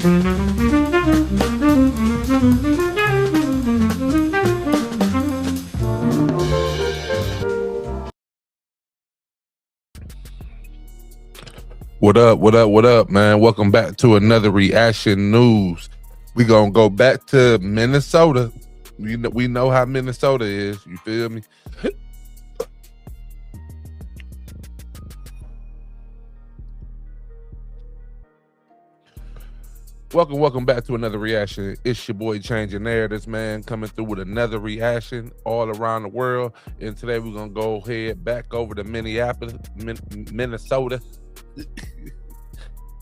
What up? What up? What up, man? Welcome back to another Reaction News. We gonna go back to Minnesota. We know how Minnesota is. You feel me? Welcome back to another reaction. It's your boy Changing Narratives, man, coming through with another reaction all around the world. And today we're gonna go ahead back over to Minneapolis, Minnesota.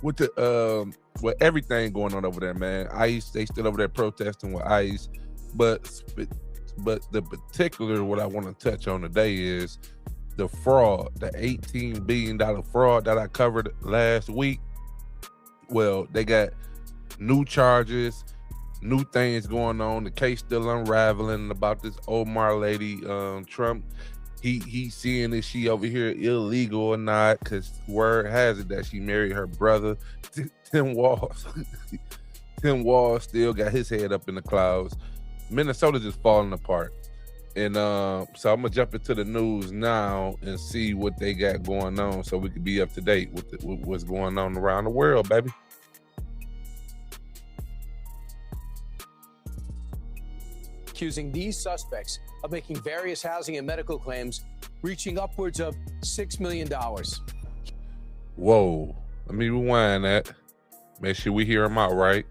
With the with everything going on over there, man. ICE, they still over there protesting with ICE, but the particular what I want to touch on today is the fraud, the $18 billion fraud that I covered last week. Well, they got new charges, new things going on. The case still unraveling about this Omar lady. Trump, he seeing if she over here illegal or not, because word has it that she married her brother, Tim Walz. Tim Walz still got his head up in the clouds. Minnesota just falling apart. And so I'm gonna jump into the news now and see what they got going on so we can be up to date with what's going on around the world, baby. Accusing these suspects of making various housing and medical claims reaching upwards of $6 million. Whoa, let me rewind that. Make sure we hear them out right.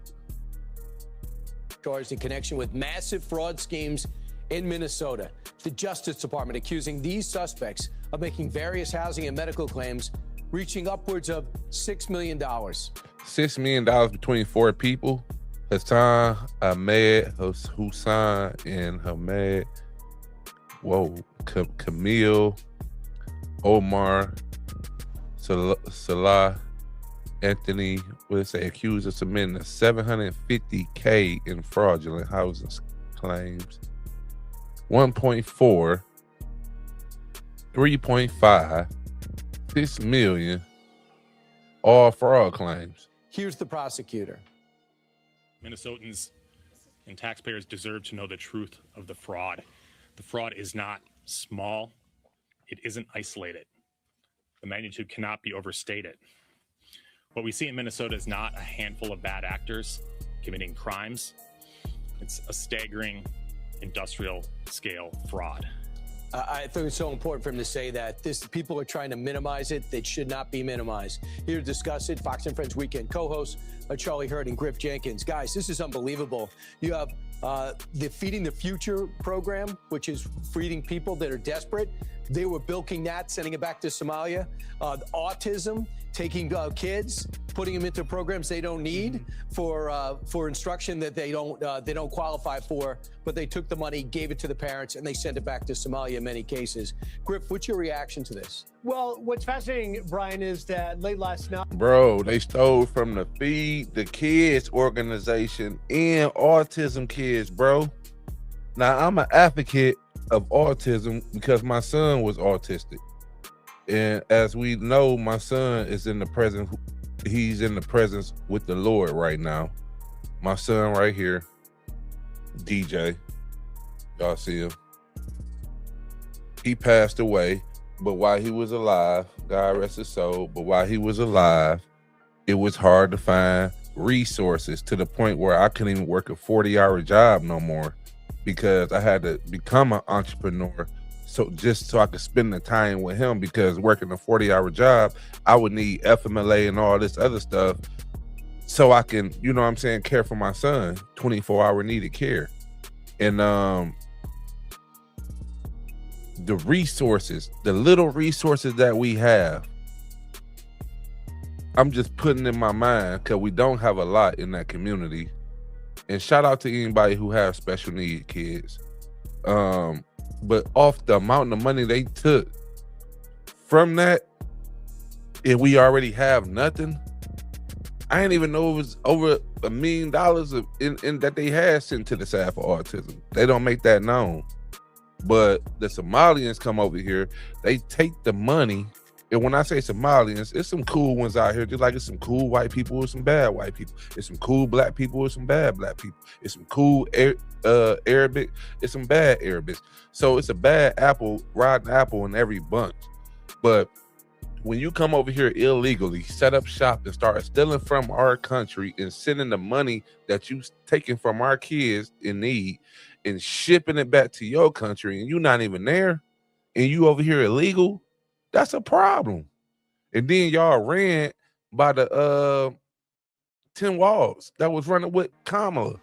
Charged in connection with massive fraud schemes in Minnesota. The Justice Department accusing these suspects of making various housing and medical claims reaching upwards of $6 million. $6 million between 4 people. Hassan, Ahmed, Hussein, and Hamed. Whoa, Camille, Omar, Salah, Anthony, what did it say? Accused of submitting $750K in fraudulent housing claims. 1.4, 3.5, 6 million, all fraud claims. Here's the prosecutor. Minnesotans and taxpayers deserve to know the truth of the fraud. The fraud is not small. It isn't isolated. The magnitude cannot be overstated. What we see in Minnesota is not a handful of bad actors committing crimes. It's a staggering industrial scale fraud. I think it's so important for him to say that people are trying to minimize it. It should not be minimized. Here to discuss it, Fox and Friends Weekend co-hosts Charlie Hurd and Griff Jenkins. Guys, this is unbelievable. You have the Feeding the Future program, which is feeding people that are desperate. They were bilking that, sending it back to Somalia. Autism, taking kids, putting them into programs they don't need for instruction that they don't qualify for, but they took the money, gave it to the parents, and they sent it back to Somalia in many cases. Griff, what's your reaction to this? Well, what's fascinating, Brian, is that late last night, Bro, they stole from the Feed the Kids organization and autism kids, bro. Now, I'm an advocate of autism because my son was autistic. And as we know, my son is in the presence, he's in the presence with the Lord right now. My son right here, DJ, y'all see him. He passed away, but while he was alive, God rest his soul, but while he was alive, it was hard to find resources to the point where I couldn't even work a 40-hour job no more because I had to become an entrepreneur. So just so I could spend the time with him, because working a 40-hour job, I would need FMLA and all this other stuff so I can, you know what I'm saying, care for my son, 24-hour needed care. And the resources, the little resources that we have, I'm just putting in my mind, because we don't have a lot in that community. And shout out to anybody who has special need kids. But off the amount of money they took from that, and we already have nothing. I didn't even know it was over $1 million in that they had sent to the side for autism. They don't make that known. But the Somalians come over here, they take the money And when I say Somalians, it's some cool ones out here. Just like it's some cool white people with some bad white people. It's some cool black people with some bad black people. It's some cool Arabic. It's some bad Arabics. So it's a bad apple, rotten apple in every bunch. But when you come over here illegally, set up shop and start stealing from our country and sending the money that you taking from our kids in need and shipping it back to your country, and you not even there, and you over here illegal, that's a problem. And then y'all ran by the 10 Walls that was running with Kamala.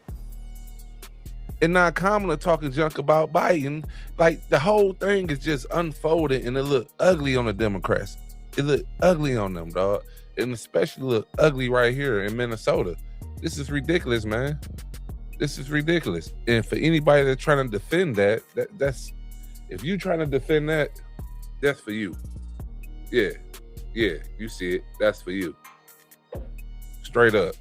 And now Kamala talking junk about Biden. Like, the whole thing is just unfolded, and it look ugly on the Democrats. It look ugly on them, dog. And especially look ugly right here in Minnesota. This is ridiculous, man. This is ridiculous. And for anybody that's trying to defend that's if you trying to defend that, that's for you. Yeah, you see it. That's for you. Straight up.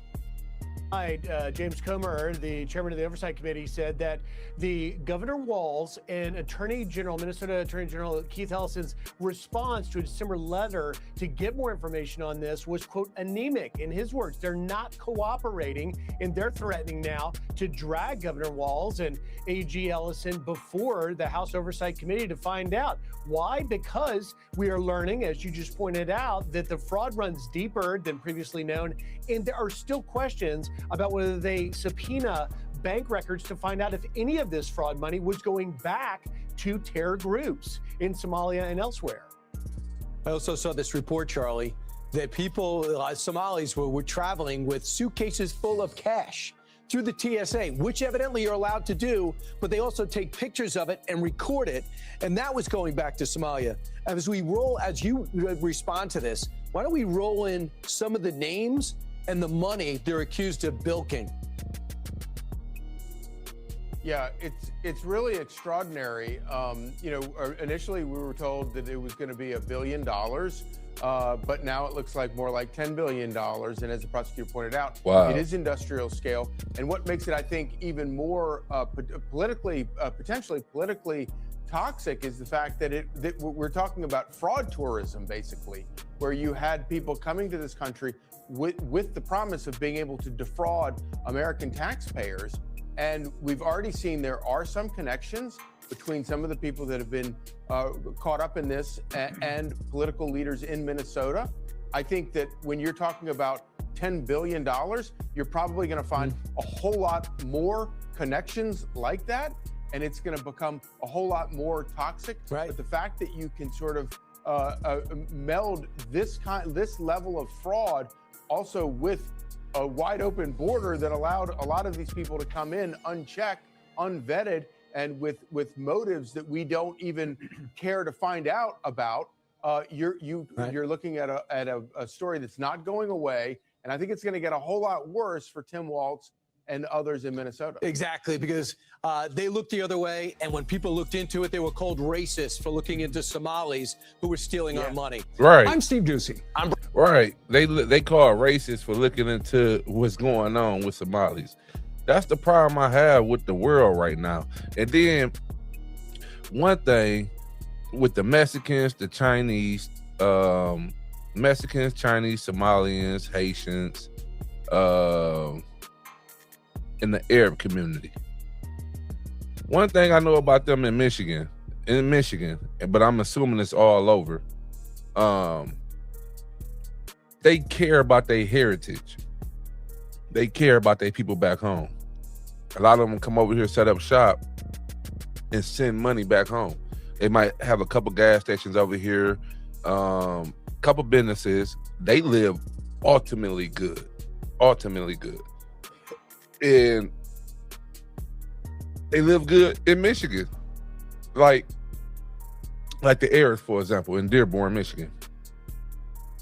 James Comer, the chairman of the Oversight Committee, said that the Governor Walz and Minnesota Attorney General Keith Ellison's response to a December letter to get more information on this was, quote, anemic. In his words, they're not cooperating, and they're threatening now to drag Governor Walz and AG Ellison before the House Oversight Committee to find out. Why? Because we are learning, as you just pointed out, that the fraud runs deeper than previously known, and there are still questions about whether they subpoena bank records to find out if any of this fraud money was going back to terror groups in Somalia and elsewhere. I also saw this report, Charlie, that people, Somalis, were traveling with suitcases full of cash through the TSA, which evidently you're allowed to do, but they also take pictures of it and record it, and that was going back to Somalia. As you respond to this, why don't we roll in some of the names and the money they're accused of bilking? Yeah, it's really extraordinary. Initially we were told that it was going to be $1 billion, but now it looks like more like $10 billion. And as the prosecutor pointed out, wow, it is industrial scale. And what makes it, I think, even more potentially politically toxic is the fact that we're talking about fraud tourism, basically, where you had people coming to this country with the promise of being able to defraud American taxpayers. And we've already seen there are some connections between some of the people that have been caught up in this and political leaders in Minnesota. I think that when you're talking about $10 billion, you're probably going to find a whole lot more connections like that, and it's going to become a whole lot more toxic. Right. But the fact that you can sort of meld this level of fraud also with a wide open border that allowed a lot of these people to come in unchecked, unvetted, and with motives that we don't even care to find out about. You're looking at a story that's not going away, and I think it's going to get a whole lot worse for Tim Walz and others in Minnesota. Exactly, because they looked the other way, and when people looked into it, they were called racist for looking into Somalis who were stealing our money. Right. I'm Steve Ducey. Right. They call racist for looking into what's going on with Somalis. That's the problem I have with the world right now. And then one thing with the Mexicans, the Chinese, Somalians, Haitians, in the Arab community. One thing I know about them in Michigan, but I'm assuming it's all over. They care about their heritage. They care about their people back home. A lot of them come over here, set up shop, and send money back home. They might have a couple gas stations over here, couple businesses. They live ultimately good. And they live good in Michigan. Like the Arabs, for example, in Dearborn, Michigan.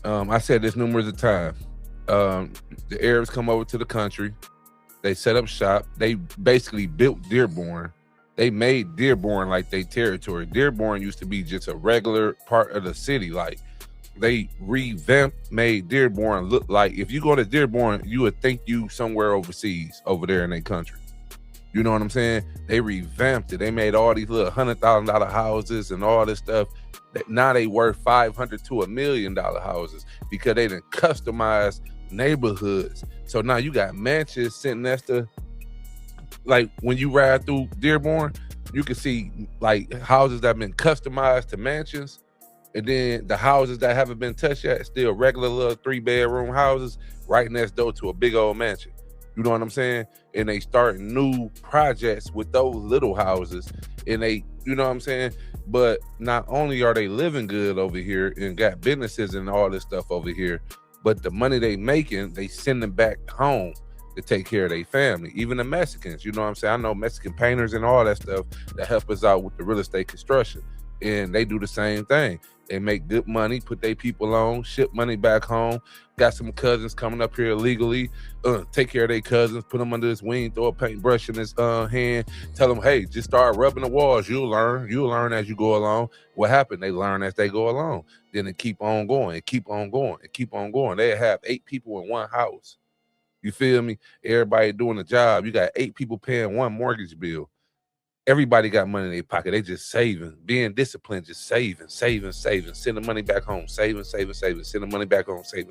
I said this numerous of times. The Arabs come over to the country. They set up shop. They basically built Dearborn. They made Dearborn like their territory. Dearborn used to be just a regular part of the city. Like, they revamped, made Dearborn look like, if you go to Dearborn, you would think you somewhere overseas, over there in their country. You know what I'm saying? They revamped it. They made all these little $100,000 houses and all this stuff. Now they worth $500 to $1 million houses because they done customized neighborhoods. So now you got mansions sitting next to, like when you ride through Dearborn, you can see like houses that have been customized to mansions. And then the houses that haven't been touched yet, still regular little 3-bedroom houses right next door to a big old mansion. You know what I'm saying? And they start new projects with those little houses. And they, you know what I'm saying? But not only are they living good over here and got businesses and all this stuff over here, but the money they making, they sending back home to take care of their family. Even the Mexicans, you know what I'm saying? I know Mexican painters and all that stuff that help us out with the real estate construction. And they do the same thing. They make good money, put their people on, ship money back home. Got some cousins coming up here illegally, take care of their cousins, put them under his wing, throw a paintbrush in his hand, tell them, hey, just start rubbing the walls. You'll learn as you go along. What happened? They learn as they go along. Then it keep on going, it keep on going, it keep on going. They have 8 people in one house. You feel me? Everybody doing a job. You got 8 people paying one mortgage bill. Everybody got money in their pocket. They just saving, being disciplined, just saving, sending money back home, saving, sending money back home, saving.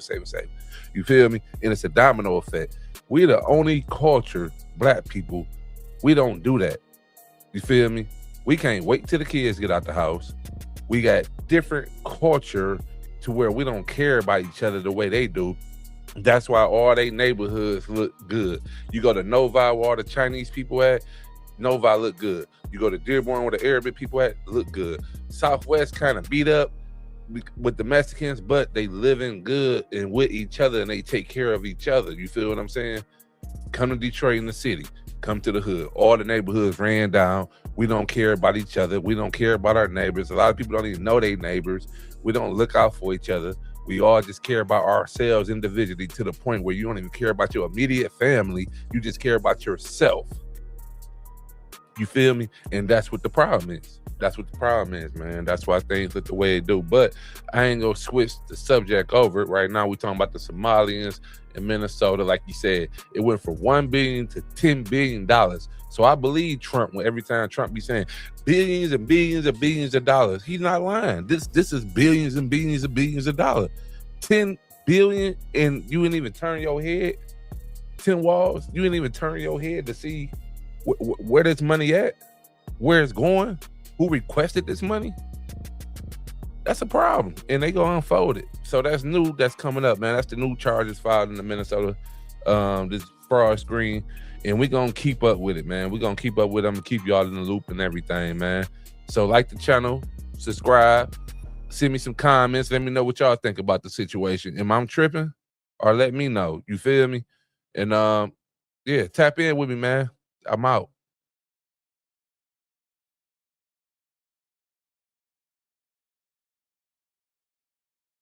You feel me? And it's a domino effect. We're the only culture, black people, we don't do that. You feel me? We can't wait till the kids get out the house. We got different culture to where we don't care about each other the way they do. That's why all they neighborhoods look good. You go to Novi, where all the Chinese people at, Novi look good. You go to Dearborn, where the Arabic people at, look good. Southwest kind of beat up with the Mexicans, but they living good and with each other, and they take care of each other. You feel what I'm saying? Come to Detroit in the city. Come to the hood. All the neighborhoods ran down. We don't care about each other. We don't care about our neighbors. A lot of people don't even know their neighbors. We don't look out for each other. We all just care about ourselves individually, to the point where you don't even care about your immediate family. You just care about yourself. You feel me? And that's what the problem is. That's what the problem is, man. That's why things look the way they do. But I ain't gonna switch the subject over. Right now, we're talking about the Somalians in Minnesota. Like you said, it went from $1 billion to $10 billion. So I believe Trump, when every time Trump be saying billions and billions and billions of dollars, he's not lying. This is billions and billions and billions of dollars. 10 billion, and you didn't even turn your head. 10 walls, you didn't even turn your head to see where this money at, where it's going, who requested this money. That's a problem, and they gonna unfold it. So that's new, that's coming up, man. That's the new charges filed in the Minnesota, this fraud screen, and we're gonna keep up with it, man. We're gonna keep up with them and keep y'all in the loop and everything, man. So like the channel, subscribe, send me some comments, let me know what y'all think about the situation. Am I tripping? Or let me know, you feel me? And yeah, tap in with me, man. I'm out.